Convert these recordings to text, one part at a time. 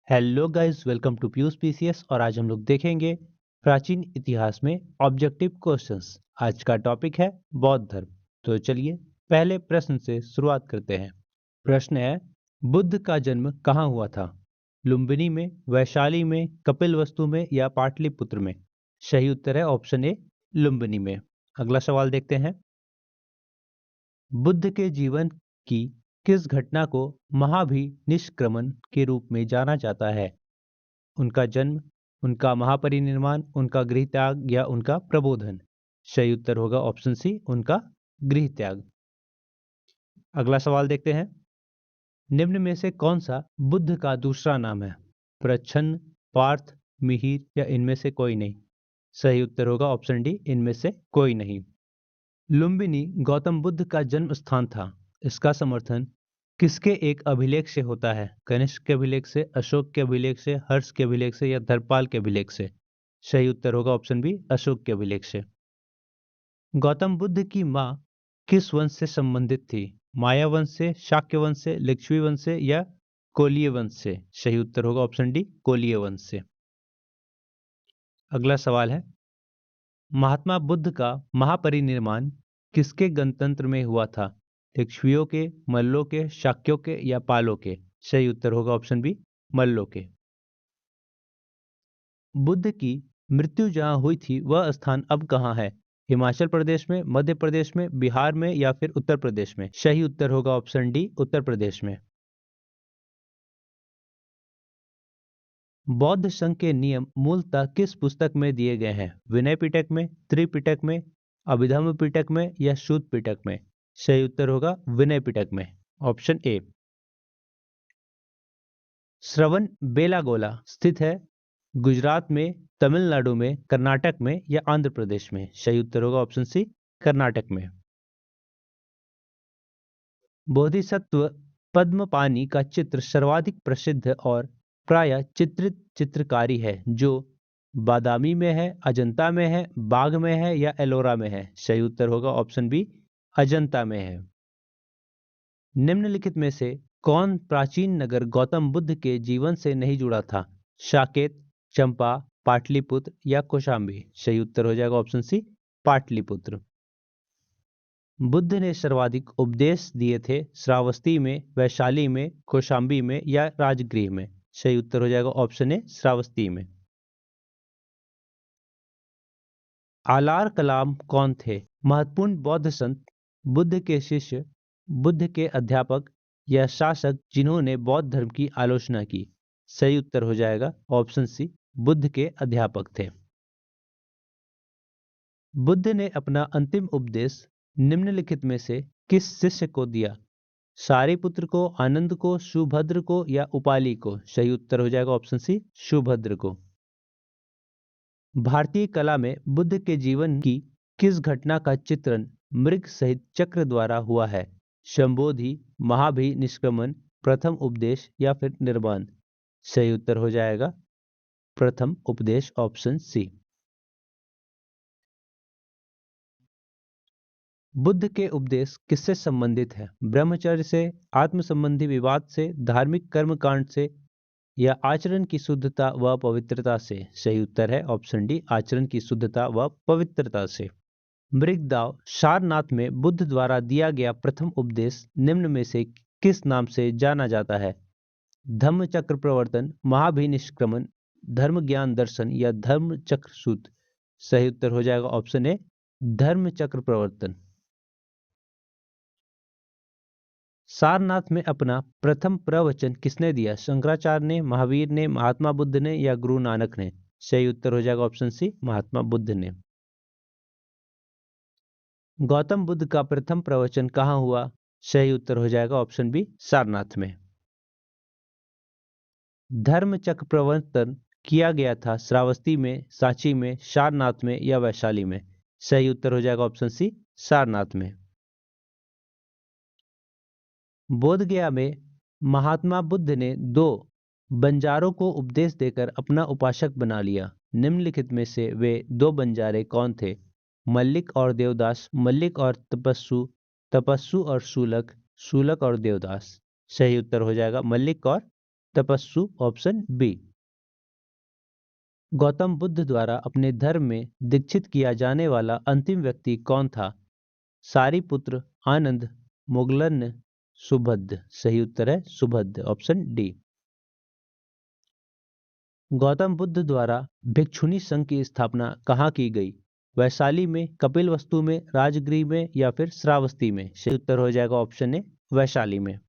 Hello guys, welcome to Piyush PCS. और आज हम लोग देखेंगे प्राचीन इतिहास में ऑब्जेक्टिव क्वेश्चंस। आज का टॉपिक है बौद्ध धर्म। तो चलिए पहले प्रश्न से शुरुआत करते हैं। प्रश्न है, बुद्ध का जन्म कहाँ हुआ था? लुम्बिनी में, वैशाली में, कपिलवस्तु में या पाटलिपुत्र में? सही उत्तर है ऑप्शन ए, लुम्बिनी में। अगला सवाल देखते हैं। बुद्ध के जीवन की किस घटना को महाभिनिष्क्रमण के रूप में जाना जाता है? उनका जन्म, उनका महापरिनिर्वाण, उनका गृह त्याग या उनका प्रबोधन? सही उत्तर होगा ऑप्शन सी, उनका गृह त्याग। अगला सवाल देखते हैं। निम्न में से कौन सा बुद्ध का दूसरा नाम है? प्रच्छन्न, पार्थ, मिहिर या इनमें से कोई नहीं? सही उत्तर होगा ऑप्शन डी, इनमें से कोई नहीं। लुम्बिनी गौतम बुद्ध का जन्म स्थान था। इसका समर्थन किसके एक अभिलेख से होता है? कनिष्क के अभिलेख से, अशोक के अभिलेख से, हर्ष के अभिलेख से या धर्मपाल के अभिलेख से? सही उत्तर होगा ऑप्शन बी, अशोक के अभिलेख से। गौतम बुद्ध की मां किस वंश से संबंधित थी? माया वंश से, शाक्य वंश से, लिच्छवी वंश से या कोलीय वंश से? सही उत्तर होगा ऑप्शन डी, कोलीय वंश से। अगला सवाल है, महात्मा बुद्ध का महापरिनिर्वाण किसके गणतंत्र में हुआ था? लिच्छवियों के, मल्लों के, शाक्यों के या पालों के? सही उत्तर होगा ऑप्शन बी, मल्लों के। बुद्ध की मृत्यु जहां हुई थी वह स्थान अब कहाँ है? हिमाचल प्रदेश में, मध्य प्रदेश में, बिहार में या फिर उत्तर प्रदेश में? सही उत्तर होगा ऑप्शन डी, उत्तर प्रदेश में। बौद्ध संघ के नियम मूलतः किस पुस्तक में दिए गए हैं? विनय पिटक में, त्रिपिटक में, अभिधम्म पिटक में या शुद्ध पिटक में? सही उत्तर होगा विनय पिटक में, ऑप्शन ए। श्रवण बेलागोला स्थित है गुजरात में, तमिलनाडु में, कर्नाटक में या आंध्र प्रदेश में? सही उत्तर होगा ऑप्शन सी, कर्नाटक में। बोधिसत्व पद्मपाणि का चित्र सर्वाधिक प्रसिद्ध और प्रायः चित्रित चित्रकारी है जो बादामी में है, अजंता में है, बाग में है या एलोरा में है? सही उत्तर होगा ऑप्शन बी, अजंता में है। निम्नलिखित में से कौन प्राचीन नगर गौतम बुद्ध के जीवन से नहीं जुड़ा था? साकेत, चंपा, पाटलिपुत्र या कौशाम्बी? सही उत्तर हो जाएगा ऑप्शन सी, पाटलिपुत्र। बुद्ध ने सर्वाधिक उपदेश दिए थे श्रावस्ती में, वैशाली में, कौशाम्बी में या राजगृह में? सही उत्तर हो जाएगा ऑप्शन ए, श्रावस्ती में। आलार कलाम कौन थे? महत्वपूर्ण बौद्ध संत, बुद्ध के शिष्य, बुद्ध के अध्यापक या शासक जिन्होंने बौद्ध धर्म की आलोचना की? सही उत्तर हो जाएगा ऑप्शन सी, बुद्ध के अध्यापक थे। बुद्ध ने अपना अंतिम उपदेश निम्नलिखित में से किस शिष्य को दिया? सारिपुत्र को, आनंद को, सुभद्र को या उपाली को? सही उत्तर हो जाएगा ऑप्शन सी, सुभद्र को। भारतीय कला में बुद्ध के जीवन की किस घटना का चित्रण मृग सहित चक्र द्वारा हुआ है? शंबोधि, महाभिनिष्क्रमण, प्रथम उपदेश या फिर निर्वाण? सही उत्तर हो जाएगा प्रथम उपदेश, ऑप्शन सी। बुद्ध के उपदेश किससे संबंधित है? ब्रह्मचर्य से, आत्म संबंधी विवाद से, धार्मिक कर्मकांड से या आचरण की शुद्धता व पवित्रता से? सही उत्तर है ऑप्शन डी, आचरण की शुद्धता व पवित्रता से। मृगदाव सारनाथ में बुद्ध द्वारा दिया गया प्रथम उपदेश निम्न में से किस नाम से जाना जाता है? धम्म चक्र प्रवर्तन, महाभिनिष्क्रमण, धर्म ज्ञान दर्शन या धर्म चक्र सूत्र? सही उत्तर हो जाएगा ऑप्शन ए, धर्म चक्र प्रवर्तन। सारनाथ में अपना प्रथम प्रवचन किसने दिया? शंकराचार्य ने, महावीर ने, महात्मा बुद्ध ने या गुरु नानक ने? सही उत्तर हो जाएगा ऑप्शन सी, महात्मा बुद्ध ने। गौतम बुद्ध का प्रथम प्रवचन कहाँ हुआ? सही उत्तर हो जाएगा ऑप्शन बी, सारनाथ में। धर्म चक्र प्रवर्तन किया गया था श्रावस्ती में, सांची में, सारनाथ में या वैशाली में? सही उत्तर हो जाएगा ऑप्शन सी, सारनाथ में। बोधगया में महात्मा बुद्ध ने दो बंजारों को उपदेश देकर अपना उपासक बना लिया। निम्नलिखित में से वे दो बंजारे कौन थे? मल्लिक और देवदास, मल्लिक और तपस्सु, तपस्सु और शूलक, शूलक और देवदास? सही उत्तर हो जाएगा मल्लिक और तपस्सु ऑप्शन बी। गौतम बुद्ध द्वारा अपने धर्म में दीक्षित किया जाने वाला अंतिम व्यक्ति कौन था? सारिपुत्र, आनंद, मोगलन्य, सुभद्र। सही उत्तर है सुभद्र ऑप्शन डी। गौतम बुद्ध द्वारा भिक्षुणी संघ की स्थापना कहाँ की गई? वैशाली में, कपिलवस्तु में, राजगृह में या फिर श्रावस्ती में? सही उत्तर हो जाएगा ऑप्शन ए वैशाली में।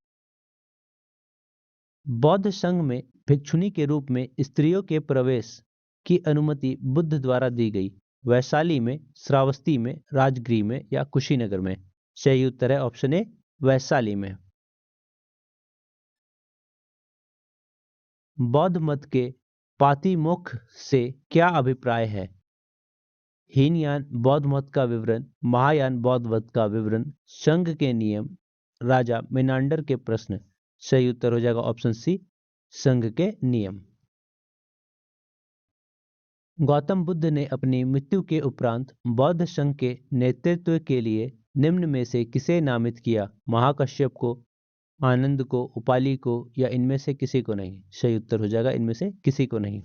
बौद्ध संघ में भिक्षुणी के रूप में स्त्रियों के प्रवेश की अनुमति बुद्ध द्वारा दी गई। वैशाली में, श्रावस्ती में, राजगृह में या कुशीनगर में? सही उत्तर है ऑप्शन ए वैशाली में। बौद्ध मत के पातिमोक्ष से क्या अभिप्राय है? हीनयान बौद्ध मत का विवरण, महायान बौद्ध मत का विवरण, संघ के नियम, राजा मेनांडर के प्रश्न। सही उत्तर हो जाएगा ऑप्शन सी संघ के नियम। गौतम बुद्ध ने अपनी मृत्यु के उपरांत बौद्ध संघ के नेतृत्व के लिए निम्न में से किसे नामित किया? महाकश्यप को, आनंद को, उपाली को या इनमें से किसी को नहीं? सही उत्तर हो जाएगा इनमें से किसी को नहीं।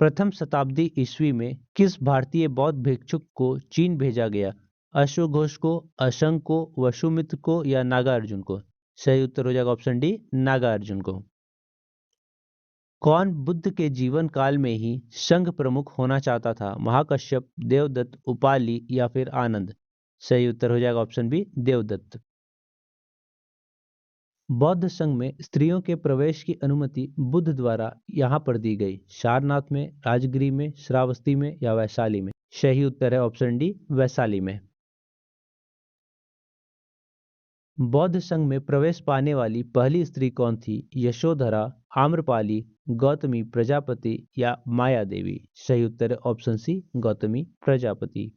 प्रथम शताब्दी ईस्वी में किस भारतीय बौद्ध भिक्षुक को चीन भेजा गया? अश्वघोष को, असंग को, वसुमित्र को या नागार्जुन को? सही उत्तर हो जाएगा ऑप्शन डी नागार्जुन को। कौन बुद्ध के जीवन काल में ही संघ प्रमुख होना चाहता था? महाकश्यप, देवदत्त, उपाली या फिर आनंद? सही उत्तर हो जाएगा ऑप्शन बी देवदत्त। बौद्ध संघ में स्त्रियों के प्रवेश की अनुमति बुद्ध द्वारा यहाँ पर दी गई। सारनाथ में, राजगिरी में, श्रावस्ती में या वैशाली में? सही उत्तर है ऑप्शन डी वैशाली में। बौद्ध संघ में प्रवेश पाने वाली पहली स्त्री कौन थी? यशोधरा, आम्रपाली, गौतमी प्रजापति या माया देवी? सही उत्तर है ऑप्शन सी गौतमी प्रजापति।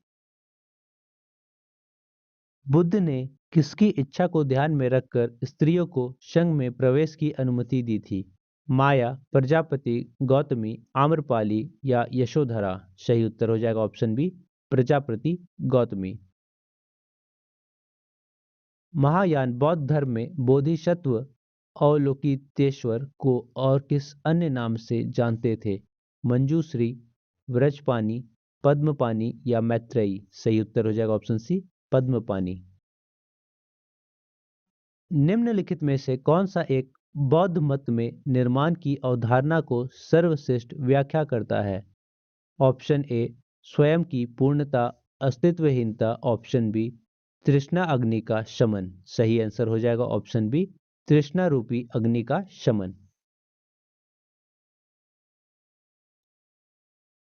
बुद्ध ने किसकी इच्छा को ध्यान में रखकर स्त्रियों को संघ में प्रवेश की अनुमति दी थी? माया, प्रजापति, गौतमी, आम्रपाली या यशोधरा? सही उत्तर हो जाएगा ऑप्शन बी प्रजापति गौतमी। महायान बौद्ध धर्म में बोधिसत्व अवलोकितेश्वर को और किस अन्य नाम से जानते थे? मंजूश्री, व्रजपानी, पद्मपानी या मैत्रेयी? सही उत्तर हो जाएगा ऑप्शन सी पद्मपानी। निम्नलिखित में से कौन सा एक बौद्ध मत में निर्माण की अवधारणा को सर्वश्रेष्ठ व्याख्या करता है? ऑप्शन ए स्वयं की पूर्णता अस्तित्वहीनता, ऑप्शन बी तृष्णा अग्नि का शमन। सही आंसर हो जाएगा ऑप्शन बी तृष्णा रूपी अग्नि का शमन।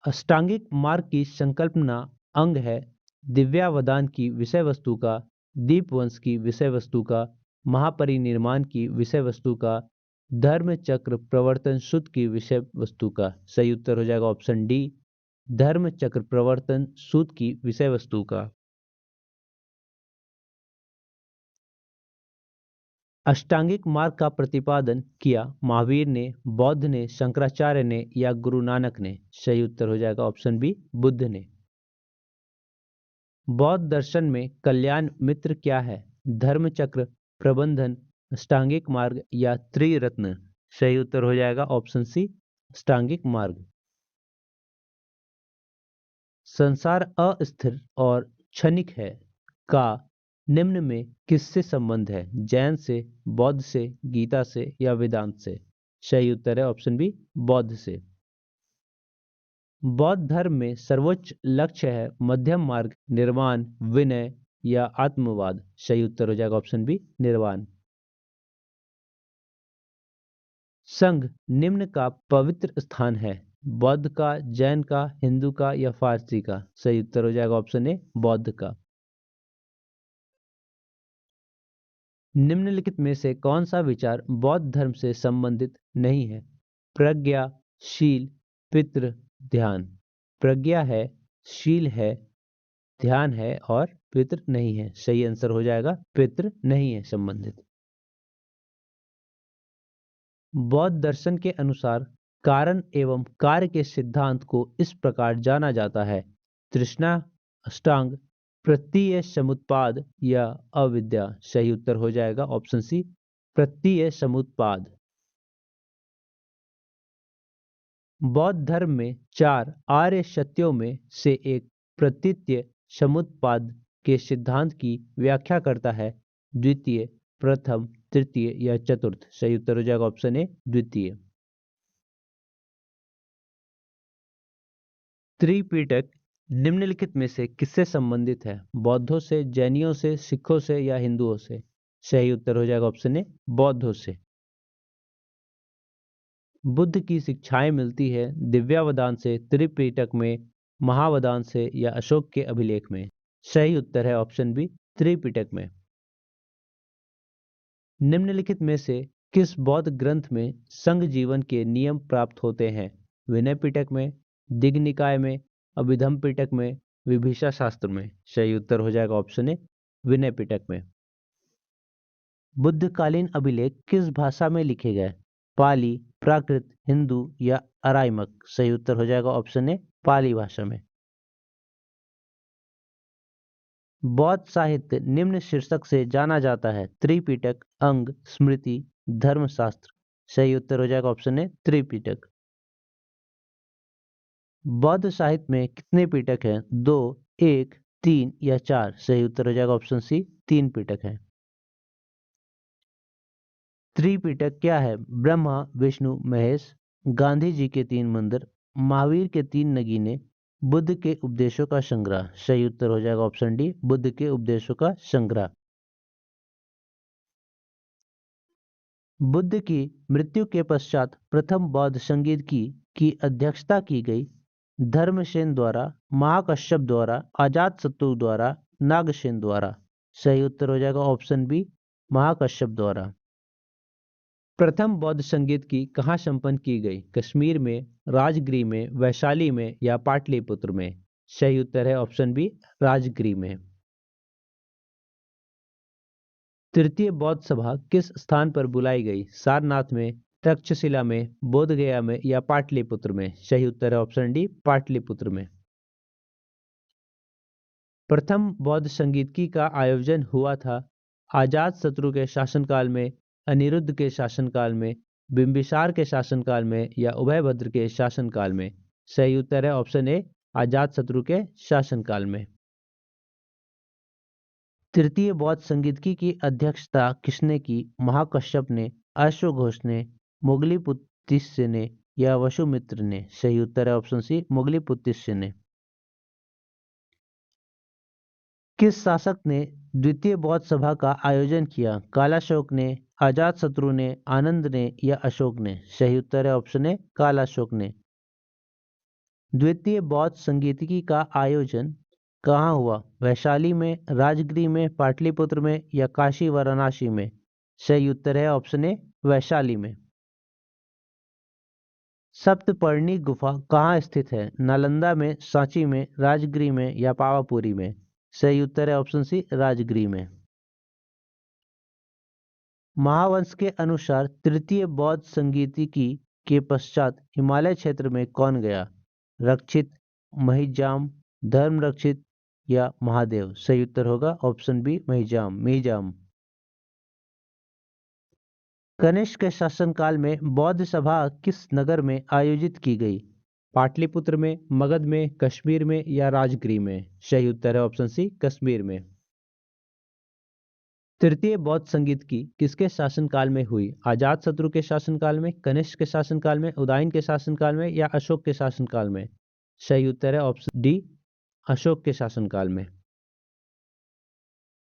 अष्टांगिक मार्ग की संकल्पना अंग है दिव्यावदान की विषय वस्तु का, दीपवंश की विषय वस्तु का, महापरिनिर्माण की विषय वस्तु का, धर्म चक्र प्रवर्तन सूत्र की विषय वस्तु का? सही उत्तर हो जाएगा ऑप्शन डी धर्म चक्र प्रवर्तन सूत्र की विषय वस्तु का। अष्टांगिक मार्ग का प्रतिपादन किया महावीर ने, बौद्ध ने, शंकराचार्य ने या गुरु नानक ने? सही उत्तर हो जाएगा ऑप्शन बी बुद्ध ने। बौद्ध दर्शन में कल्याण मित्र क्या है? धर्मचक्र, प्रबंधन, अष्टांगिक मार्ग या त्रिरत्न? सही उत्तर हो जाएगा ऑप्शन सी अष्टांगिक मार्ग। संसार अस्थिर और क्षणिक है का निम्न में किससे संबंध है? जैन से, बौद्ध से, गीता से या वेदांत से? सही उत्तर है ऑप्शन बी बौद्ध से। बौद्ध धर्म में सर्वोच्च लक्ष्य है मध्यम मार्ग, निर्वाण, विनय या आत्मवाद? सही उत्तर हो जाएगा ऑप्शन बी निर्वाण। संघ निम्न का पवित्र स्थान है? बौद्ध का, जैन का, हिंदू का या फारसी का? सही उत्तर हो जाएगा ऑप्शन ए बौद्ध का। निम्नलिखित में से कौन सा विचार बौद्ध धर्म से संबंधित नहीं है? प्रज्ञा, शील, पितृ, ध्यान? प्रज्ञा है, शील है, ध्यान है और पितृ नहीं है। सही आंसर हो जाएगा पितृ नहीं है संबंधित। बौद्ध दर्शन के अनुसार कारण एवं कार्य के सिद्धांत को इस प्रकार जाना जाता है: तृष्णा, अष्टांग, प्रत्यय समुत्पाद या अविद्या? सही उत्तर हो जाएगा ऑप्शन सी प्रत्यय समुत्पाद। बौद्ध धर्म में 4 आर्य सत्यों में से एक प्रत्यय समुत्पाद के सिद्धांत की व्याख्या करता है। द्वितीय, प्रथम, तृतीय या चतुर्थ। सही उत्तर हो जाएगा ऑप्शन ए, द्वितीय। त्रिपिटक निम्नलिखित में से किससे संबंधित है? बौद्धों से, जैनियों से, सिखों से या हिंदुओं से? सही उत्तर हो जाएगा ऑप्शन ए, बौद्धों से। बुद्ध की शिक्षाएं मिलती है दिव्यावदान से, त्रिपिटक में, महावदान से या अशोक के अभिलेख में? सही उत्तर है ऑप्शन बी, त्रिपिटक में। निम्नलिखित में से किस बौद्ध ग्रंथ में संघ जीवन के नियम प्राप्त होते हैं? विनय पिटक में, दिग्ग निकाय में, अभिधम पिटक में, विभीषा शास्त्र में? सही उत्तर हो जाएगा ऑप्शन ए, विनय पिटक में। बुद्धकालीन अभिलेख किस भाषा में लिखे गए? पाली, प्राकृत, हिंदू या अराइमक? सही उत्तर हो जाएगा ऑप्शन ए, पाली भाषा में। बौद्ध साहित्य निम्न शीर्षक से जाना जाता है? त्रिपिटक, अंग, स्मृति, धर्मशास्त्र? सही उत्तर हो जाएगा ऑप्शन ए, त्रिपिटक। बौद्ध साहित्य में कितने पिटक हैं? 2, 1, 3 या 4? सही उत्तर हो जाएगा ऑप्शन सी, 3 पिटक है। त्रिपिटक क्या है? ब्रह्मा, विष्णु, महेश, गांधी जी के 3 मंदिर, महावीर के 3 नगीने, बुद्ध के उपदेशों का संग्रह? सही उत्तर हो जाएगा ऑप्शन डी, बुद्ध के उपदेशों का संग्रह। बुद्ध की मृत्यु के पश्चात प्रथम बौद्ध संगीत की अध्यक्षता की गई धर्मसेन द्वारा, महाकश्यप द्वारा, अजातशत्रु द्वारा, नागसेन द्वारा? सही उत्तर हो जाएगा ऑप्शन बी, महाकश्यप द्वारा। प्रथम बौद्ध संगीत की कहाँ संपन्न की गई? कश्मीर में, राजगृह में, वैशाली में या पाटलिपुत्र में? सही उत्तर है ऑप्शन बी, राजगृह में। तृतीय बौद्ध सभा किस स्थान पर बुलाई गई? सारनाथ में, तक्षशिला में, बोधगया में या पाटलिपुत्र में? सही उत्तर है ऑप्शन डी, पाटलिपुत्र में। प्रथम बौद्ध संगीतकी का आयोजन हुआ था अजातशत्रु के शासनकाल में, अनिरुद्ध के शासनकाल में, बिंबिसार के शासनकाल में या उभयभद्र के शासनकाल में? सही उत्तर है ऑप्शन ए, अजातशत्रु के शासनकाल में। तृतीय बौद्ध संगीतकी की अध्यक्षता किसने की? महाकश्यप ने, अश्वघोष ने, मोगलीपुत्तिस्य ने या वसुमित्र ने? सही उत्तर है ऑप्शन सी, मोगलीपुत्तिस्य ने। किस शासक ने द्वितीय बौद्ध सभा का आयोजन किया? कालाशोक ने, अजातशत्रु ने, आनंद ने या अशोक ने? सही उत्तर है ऑप्शन ए, कालाशोक ने। द्वितीय बौद्ध संगीतकी का आयोजन कहाँ हुआ? वैशाली में, राजगृह में, पाटलिपुत्र में या काशी वाराणसी में? सही उत्तर है ऑप्शन ए, वैशाली में। सप्तपर्णी गुफा कहाँ स्थित है? नालंदा में, सांची में, राजगृह में या पावापुरी में? सही उत्तर है ऑप्शन सी, राजगृह में। महावंश के अनुसार तृतीय बौद्ध संगीतिकी के पश्चात हिमालय क्षेत्र में कौन गया? रक्षित, महिजाम, धर्म रक्षित या महादेव? सही उत्तर होगा ऑप्शन बी, महिजाम। कनिष्क के शासनकाल में बौद्ध सभा किस नगर में आयोजित की गई? पाटलिपुत्र में, मगध में, कश्मीर में या राजगृह में? सही उत्तर है ऑप्शन सी, कश्मीर में। तृतीय बौद्ध संगीत की किसके शासनकाल में हुई? अजातशत्रु के शासनकाल में, कनिष्क के शासनकाल में, उदयन के शासनकाल में या अशोक के शासनकाल में? सही उत्तर है ऑप्शन डी, अशोक के शासनकाल में।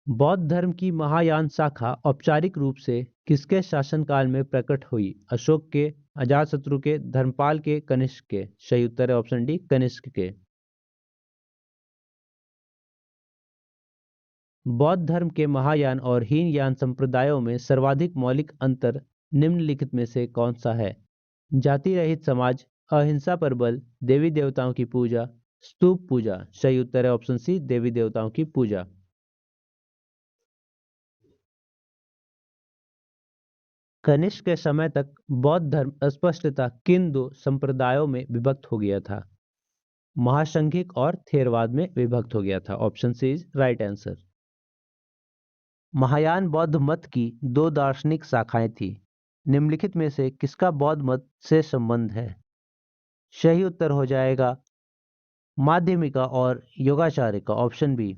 बौद्ध धर्म की महायान शाखा औपचारिक रूप से किसके शासनकाल में प्रकट हुई? अशोक के, अजातशत्रु के, धर्मपाल के, कनिष्क के? सही उत्तर है ऑप्शन डी, कनिष्क के। बौद्ध धर्म के महायान और हीनयान संप्रदायों में सर्वाधिक मौलिक अंतर निम्नलिखित में से कौन सा है? जाति रहित समाज, अहिंसा पर बल, देवी देवताओं की पूजा, स्तूप पूजा? सही उत्तर है ऑप्शन सी, देवी देवताओं की पूजा। कनिष्क के समय तक बौद्ध धर्म स्पष्टतः किन 2 संप्रदायों में विभक्त हो गया था? महासंघिक और थेरवाद में विभक्त हो गया था। Option C is right answer. Mahayana बौद्ध मत की दो दार्शनिक शाखाएं थी। निम्नलिखित में से किसका बौद्ध मत से संबंध है? सही उत्तर हो जाएगा माध्यमिका और योगाचार्य का, ऑप्शन बी।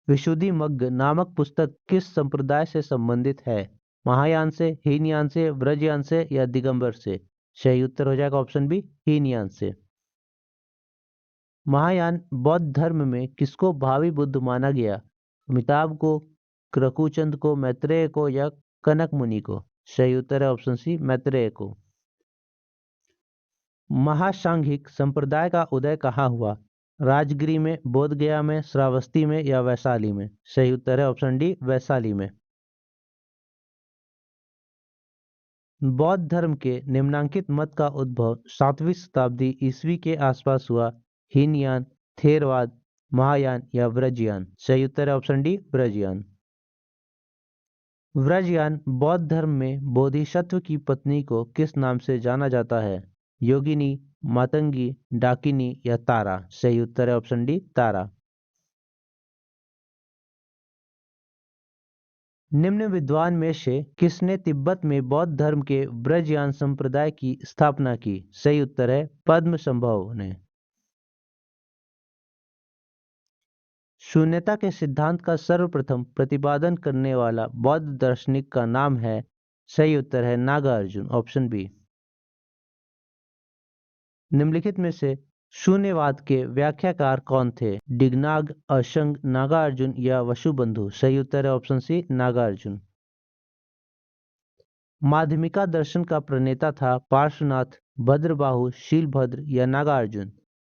विशुद्धिमग्ग नामक पुस्तक किस संप्रदाय से संबंधित है? महायान से, हीनयान से, ब्रजयान से या दिगंबर से? सही उत्तर हो जाएगा ऑप्शन बी, हीनयान से। महायान बौद्ध धर्म में किसको भावी बुद्ध माना गया? अमिताभ को, क्रकुचंद को, मैत्रेय को या कनक मुनि को? सही उत्तर है ऑप्शन सी, मैत्रेय को। महासांघिक संप्रदाय का उदय कहाँ हुआ? राजगिरी में, बोधगया में, श्रावस्ती में या वैशाली में? सही उत्तर है ऑप्शन डी, वैशाली में। बौद्ध धर्म के निम्नांकित मत का उद्भव 7वीं शताब्दी ईस्वी के आसपास हुआ। हीनयान, थेरवाद, महायान या ब्रजयान? सही उत्तर है ऑप्शन डी, ब्रजयान। व्रजयान बौद्ध धर्म में बोधिसत्व की पत्नी को किस नाम से जाना जाता है? योगिनी, मातंगी, डाकिनी या तारा? सही उत्तर है ऑप्शन डी, तारा। निम्न विद्वान में से किसने तिब्बत में बौद्ध धर्म के ब्रजयान संप्रदाय की स्थापना की? सही उत्तर है पद्मसंभव ने। शून्यता के सिद्धांत का सर्वप्रथम प्रतिपादन करने वाला बौद्ध दार्शनिक का नाम है? सही उत्तर है नागार्जुन, ऑप्शन बी। निम्नलिखित में से शून्यवाद के व्याख्याकार कौन थे? डिगनाग, अशंग, नागार्जुन या वसुबंधु? सही उत्तर है ऑप्शन सी, नागार्जुन। माध्यमिका दर्शन का प्रणेता था पार्श्वनाथ, भद्रबाहु, शीलभद्र या नागार्जुन?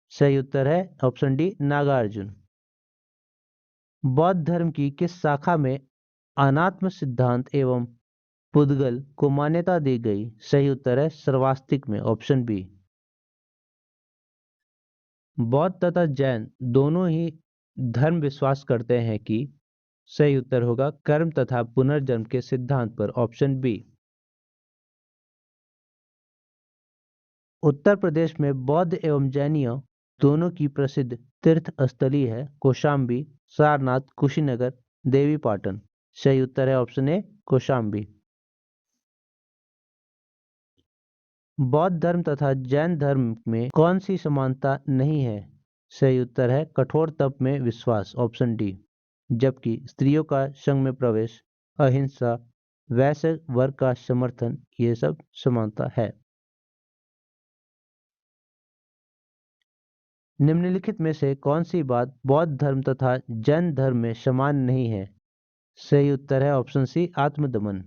सही उत्तर है ऑप्शन डी, नागार्जुन। बौद्ध धर्म की किस शाखा में अनात्म सिद्धांत एवं पुद्गल को मान्यता दी गई? सही उत्तर है सर्वास्तिक में, ऑप्शन बी। बौद्ध तथा जैन दोनों ही धर्म विश्वास करते हैं कि? सही उत्तर होगा कर्म तथा पुनर्जन्म के सिद्धांत पर, ऑप्शन बी। उत्तर प्रदेश में बौद्ध एवं जैनियों दोनों की प्रसिद्ध तीर्थ स्थली है कौशाम्बी, सारनाथ, कुशीनगर, देवीपाटन? सही उत्तर है ऑप्शन ए, कौशाम्बी। बौद्ध धर्म तथा जैन धर्म में कौन सी समानता नहीं है? सही उत्तर है कठोर तप में विश्वास, ऑप्शन डी। जबकि स्त्रियों का संघ में प्रवेश, अहिंसा, वैश्य वर्ग का समर्थन, ये सब समानता है। निम्नलिखित में से कौन सी बात बौद्ध धर्म तथा जैन धर्म में समान नहीं है? सही उत्तर है ऑप्शन सी, आत्मदमन।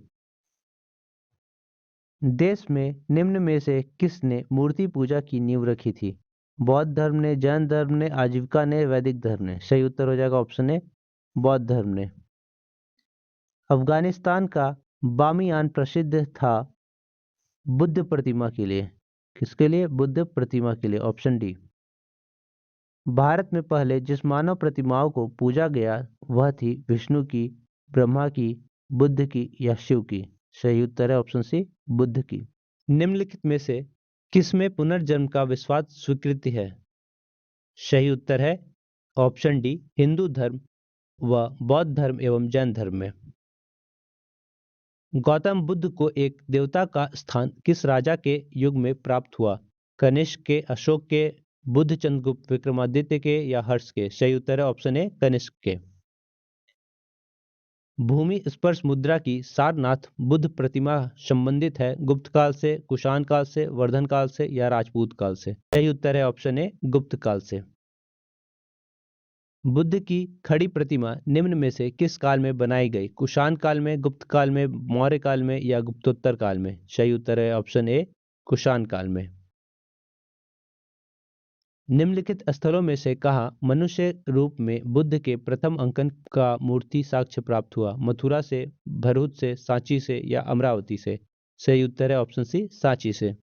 देश में निम्न में से किसने मूर्ति पूजा की नींव रखी थी? बौद्ध धर्म ने, जैन धर्म ने, आजीविका ने, वैदिक धर्म ने? सही उत्तर हो जाएगा ऑप्शन ए, बौद्ध धर्म ने। अफगानिस्तान का बामियान प्रसिद्ध था बुद्ध प्रतिमा के लिए। किसके लिए? बुद्ध प्रतिमा के लिए, ऑप्शन डी। भारत में पहले जिस मानव प्रतिमाओं को पूजा गया वह थी विष्णु की, ब्रह्मा की, बुद्ध की या शिव की? सही उत्तर है ऑप्शन सी, बुद्ध की। निम्नलिखित में से किसमें पुनर्जन्म का विश्वास स्वीकृति है? सही उत्तर है ऑप्शन डी, हिंदू धर्म व बौद्ध धर्म एवं जैन धर्म में। गौतम बुद्ध को एक देवता का स्थान किस राजा के युग में प्राप्त हुआ? कनिष्क के, अशोक के, बुद्ध चंद्रगुप्त विक्रमादित्य के या हर्ष के? सही उत्तर है ऑप्शन ए, कनिष्क के। भूमि स्पर्श मुद्रा की सारनाथ बुद्ध प्रतिमा संबंधित है गुप्त काल से, कुषाण काल से, वर्धन काल से या राजपूत काल से? सही उत्तर है ऑप्शन ए, गुप्त काल से। बुद्ध की खड़ी प्रतिमा निम्न में से किस काल में बनाई गई? कुषाण काल में, गुप्त काल में, मौर्य काल में या गुप्तोत्तर काल में? सही उत्तर है ऑप्शन ए, कुषाण काल में। निम्नलिखित स्थलों में से कहाँ मनुष्य रूप में बुद्ध के प्रथम अंकन का मूर्ति साक्ष्य प्राप्त हुआ? मथुरा से, भरूच से, सांची से या अमरावती से? सही उत्तर है ऑप्शन सी, सांची से।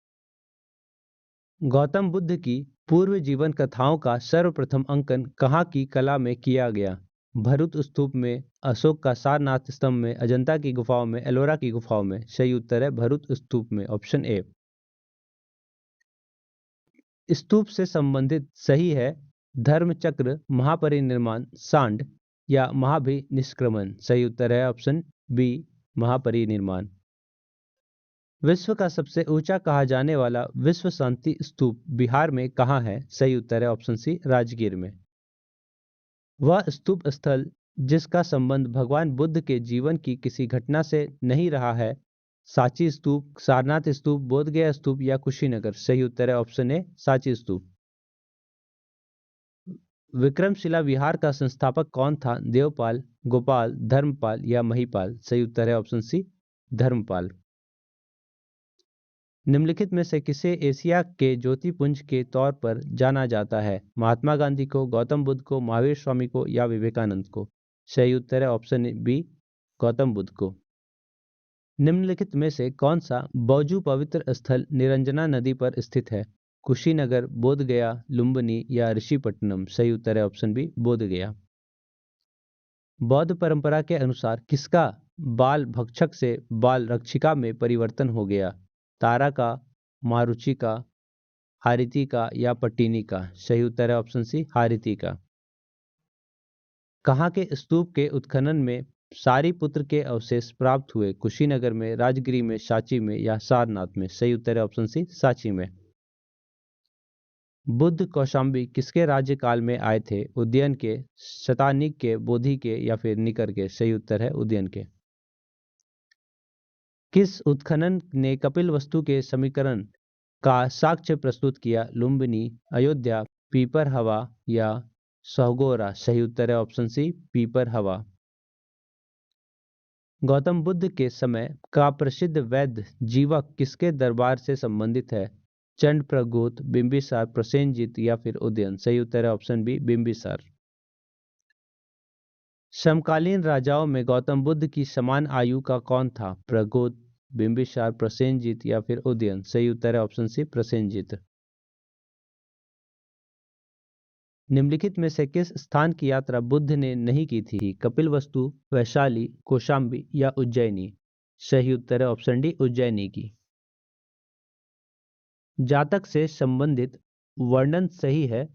गौतम बुद्ध की पूर्व जीवन कथाओं का सर्वप्रथम अंकन कहाँ की कला में किया गया? भरूच स्तूप में, अशोक का सारनाथ स्तंभ में, अजंता की गुफाओं में, एलोरा की गुफाओं में? सही उत्तर है भरूच स्तूप में, ऑप्शन ए। स्तूप से संबंधित सही है धर्मचक्र, महापरिनिर्वाण, सांड या महाभिनिष्क्रमण? सही उत्तर है ऑप्शन बी, महापरिनिर्माण। विश्व का सबसे ऊंचा कहा जाने वाला विश्व शांति स्तूप बिहार में कहाँ है? सही उत्तर है ऑप्शन सी, राजगीर में। वह स्तूप स्थल जिसका संबंध भगवान बुद्ध के जीवन की किसी घटना से नहीं रहा है, सांची स्तूप, सारनाथ स्तूप, बोधगया स्तूप या कुशीनगर? सही उत्तर है ऑप्शन ए, सांची स्तूप। विक्रमशिला विहार का संस्थापक कौन था? देवपाल, गोपाल, धर्मपाल या महिपाल? सही उत्तर है ऑप्शन सी, धर्मपाल। निम्नलिखित में से किसे एशिया के ज्योतिपुंज के तौर पर जाना जाता है? महात्मा गांधी को, गौतम बुद्ध को, महावीर स्वामी को या विवेकानंद को? सही उत्तर है ऑप्शन बी, गौतम बुद्ध को। निम्नलिखित में से कौन सा बौजू पवित्र स्थल निरंजना नदी पर स्थित है? कुशीनगर, बोधगया, लुम्बिनी या ऋषिपट्टनम? सही उत्तर है ऑप्शन बी, बोधगया। बौद्ध परंपरा के अनुसार किसका बाल भक्षक से बाल रक्षिका में परिवर्तन हो गया? तारा का, मारुचि का, हारिति का या पट्टिनी का? सही उत्तर है ऑप्शन सी, हारिति का। कहाँ के स्तूप के उत्खनन में सारीपुत्र के अवशेष प्राप्त हुए? कुशीनगर में, राजगिरी में, सांची में या सारनाथ में? सही उत्तर है ऑप्शन सी, सांची में। बुद्ध कौशाम्बी किसके राज्यकाल में आए थे? उदयन के, शतानिक के, बोधि के या फिर निकर के? सही उत्तर है उदयन के। किस उत्खनन ने कपिलवस्तु के समीकरण का साक्ष्य प्रस्तुत किया? लुम्बिनी, अयोध्या, पीपर हवा या सहोगोरा? सही उत्तर है ऑप्शन सी, पीपर हवा। गौतम बुद्ध के समय का प्रसिद्ध वैद्य जीवक किसके दरबार से संबंधित है? चंड प्रगोत, बिंबिसार, प्रसेनजीत या फिर उदयन? सही उत्तर है ऑप्शन बी, बिंबिसार। समकालीन राजाओं में गौतम बुद्ध की समान आयु का कौन था? प्रगोत, बिंबिसार, प्रसेनजीत या फिर उदयन? सही उत्तर है ऑप्शन सी, प्रसेनजीत। निम्नलिखित में से किस स्थान की यात्रा बुद्ध ने नहीं की थी? कपिलवस्तु, वैशाली, कौशाम्बी या उज्जैनी? सही उत्तर है ऑप्शन डी, उज्जैनी की। जातक से संबंधित वर्णन सही है?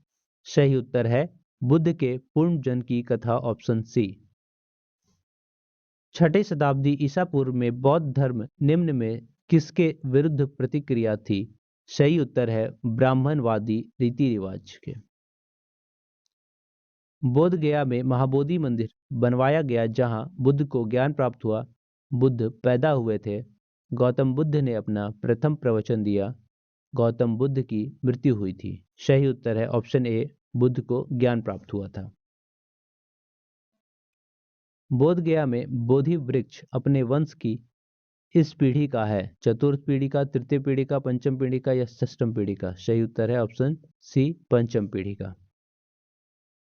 सही उत्तर है बुद्ध के पूर्ण जन्म की कथा, ऑप्शन सी। छठी शताब्दी ईसा पूर्व में बौद्ध धर्म निम्न में किसके विरुद्ध प्रतिक्रिया थी? सही उत्तर है ब्राह्मणवादी रीति रिवाज के। बोध गया में महाबोधि मंदिर बनवाया गया जहां बुद्ध को ज्ञान प्राप्त हुआ। बुद्ध पैदा हुए थे। गौतम बुद्ध ने अपना प्रथम प्रवचन दिया। गौतम बुद्ध की मृत्यु हुई थी। सही उत्तर है ऑप्शन ए, बुद्ध को ज्ञान प्राप्त हुआ था। बोध गया में बोधि वृक्ष अपने वंश की इस पीढ़ी का है? चतुर्थ पीढ़ी का, तृतीय पीढ़ी का, पंचम पीढ़ी का या षष्ठम पीढ़ी का? सही उत्तर है ऑप्शन सी, पंचम पीढ़ी का।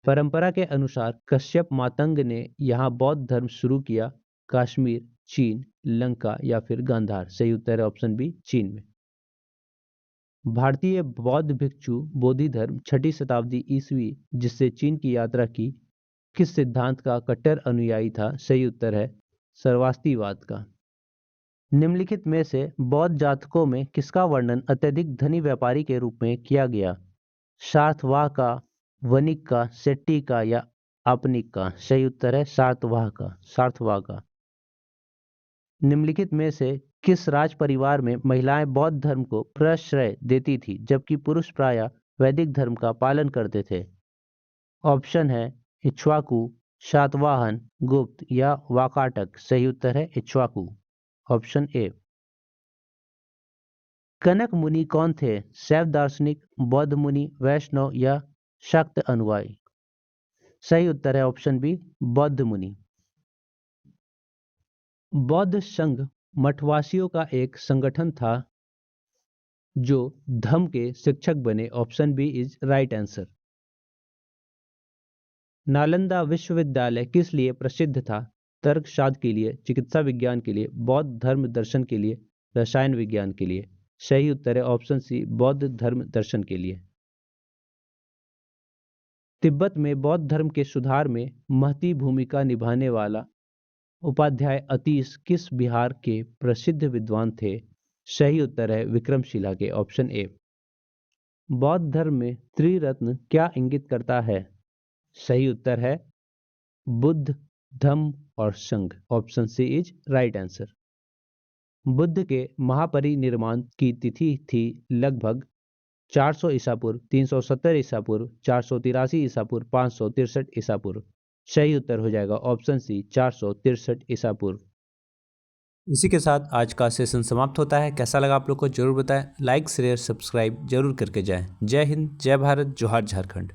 परंपरा के अनुसार कश्यप मातंग ने यहाँ बौद्ध धर्म शुरू किया। कश्मीर, चीन, लंका या फिर गांधार? सही उत्तर है ऑप्शन बी, चीन में। भारतीय बौद्ध भिक्षु बोधि धर्म छठी शताब्दी ईस्वी जिससे चीन की यात्रा की, किस सिद्धांत का कट्टर अनुयायी था? सही उत्तर है सर्वास्तिवाद का। निम्नलिखित में से बौद्ध जातकों में किसका वर्णन अत्यधिक धनी व्यापारी के रूप में किया गया? सातवाह का, वणिक का, शेट्टी का या आपनिक का? सही उत्तर है सातवाह का, सातवाह का। निम्नलिखित में से किस राज परिवार में महिलाएं बौद्ध धर्म को प्रश्रय देती थी जबकि पुरुष प्रायः वैदिक धर्म का पालन करते थे? ऑप्शन है इक्ष्वाकु, शातवाहन, गुप्त या वाकाटक? सही उत्तर है इक्ष्वाकु, ऑप्शन ए। कनक मुनि कौन थे? शैव दार्शनिक, बौद्ध मुनि, वैष्णव या शाक्त अनुयायी? सही उत्तर है ऑप्शन बी, बौद्ध मुनि। बौद्ध संघ मठवासियों का एक संगठन था जो धम्म के शिक्षक बने। Option B is right answer. Nalanda विश्वविद्यालय किस लिए प्रसिद्ध था? तर्कशास्त्र के लिए, चिकित्सा विज्ञान के लिए, बौद्ध धर्म दर्शन के लिए, रसायन विज्ञान के लिए? सही उत्तर है ऑप्शन सी, बौद्ध धर्म दर्शन के लिए। तिब्बत में बौद्ध धर्म के सुधार में महती भूमिका निभाने वाला उपाध्याय अतीश किस बिहार के प्रसिद्ध विद्वान थे? सही उत्तर है विक्रमशिला के, ऑप्शन ए। बौद्ध धर्म में त्रिरत्न क्या इंगित करता है? सही उत्तर है बुद्ध, धम्म और संघ। Option C is right answer. Buddha के महापरिनिर्वाण की तिथि थी लगभग 400 ईसा पूर्व, 370 ईसा पूर्व, 483 ईसा पूर्व, 563 ईसा पूर्व। सही उत्तर हो जाएगा ऑप्शन सी 463 ईसा पूर्व। इसी के साथ आज का सेशन समाप्त होता है। कैसा लगा आप लोग को जरूर बताएं। लाइक शेयर सब्सक्राइब जरूर करके जाएं। जय हिंद, जय भारत, जोहार झारखंड।